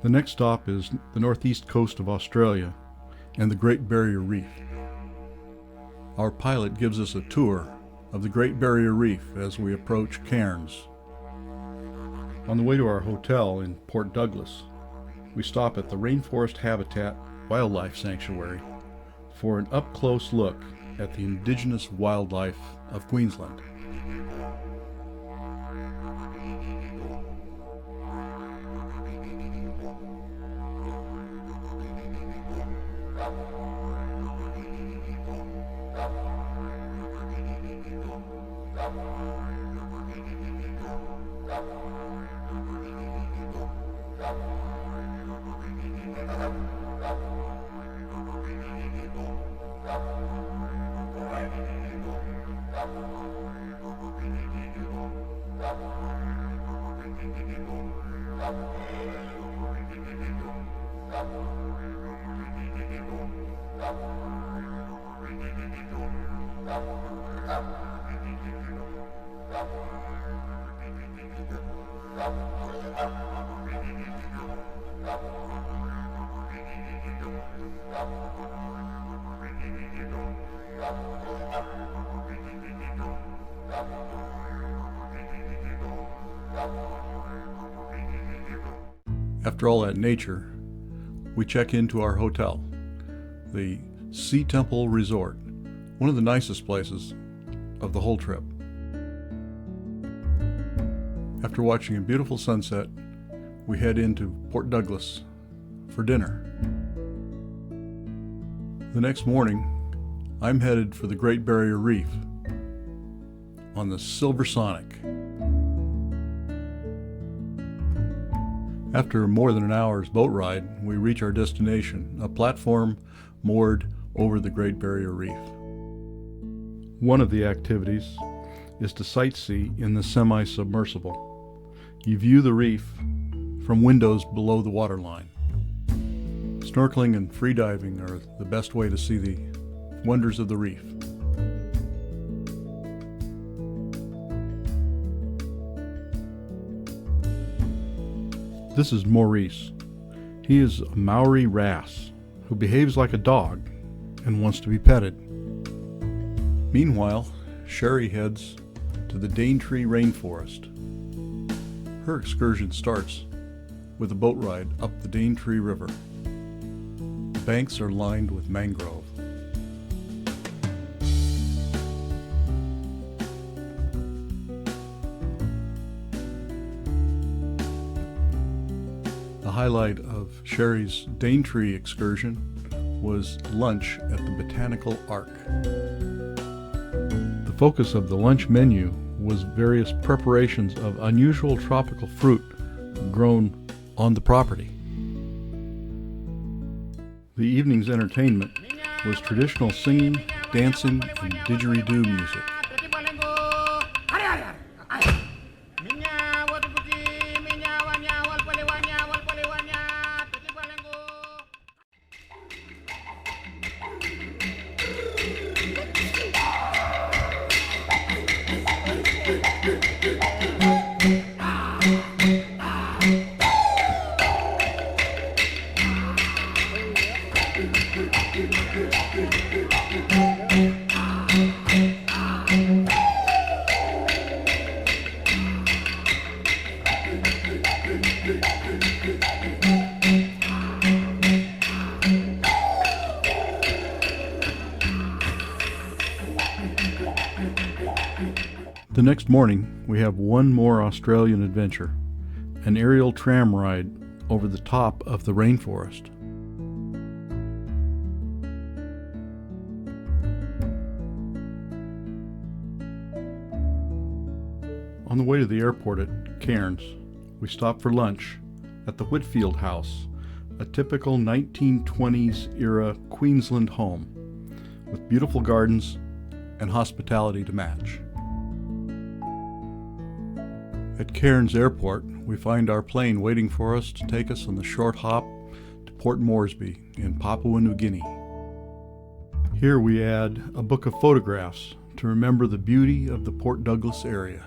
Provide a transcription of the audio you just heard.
The next stop is the northeast coast of Australia and the Great Barrier Reef. Our pilot gives us a tour of the Great Barrier Reef as we approach Cairns. On the way to our hotel in Port Douglas, we stop at the Rainforest Habitat Wildlife Sanctuary for an up-close look at the indigenous wildlife of Queensland. After all that nature, we check into our hotel, the Sea Temple Resort, one of the nicest places of the whole trip. After watching a beautiful sunset, we head into Port Douglas for dinner. The next morning, I'm headed for the Great Barrier Reef on the Silver Sonic. After more than an hour's boat ride, we reach our destination, a platform moored over the Great Barrier Reef. One of the activities is to sightsee in the semi-submersible. You view the reef from windows below the waterline. Snorkeling and freediving are the best way to see the wonders of the reef. This is Maurice. He is a Maori wrasse who behaves like a dog and wants to be petted. Meanwhile, Sherry heads to the Daintree Rainforest. Her excursion starts with a boat ride up the Daintree River. The banks are lined with mangrove. The highlight of Sherry's Daintree excursion was lunch at the Botanical Ark. The focus of the lunch menu was various preparations of unusual tropical fruit grown on the property. The evening's entertainment was traditional singing, dancing, and didgeridoo music. The next morning, we have one more Australian adventure, an aerial tram ride over the top of the rainforest. On the way to the airport at Cairns, we stop for lunch at the Whitfield House, a typical 1920s era Queensland home with beautiful gardens and hospitality to match. At Cairns Airport, we find our plane waiting for us to take us on the short hop to Port Moresby in Papua New Guinea. Here we add a book of photographs to remember the beauty of the Port Douglas area.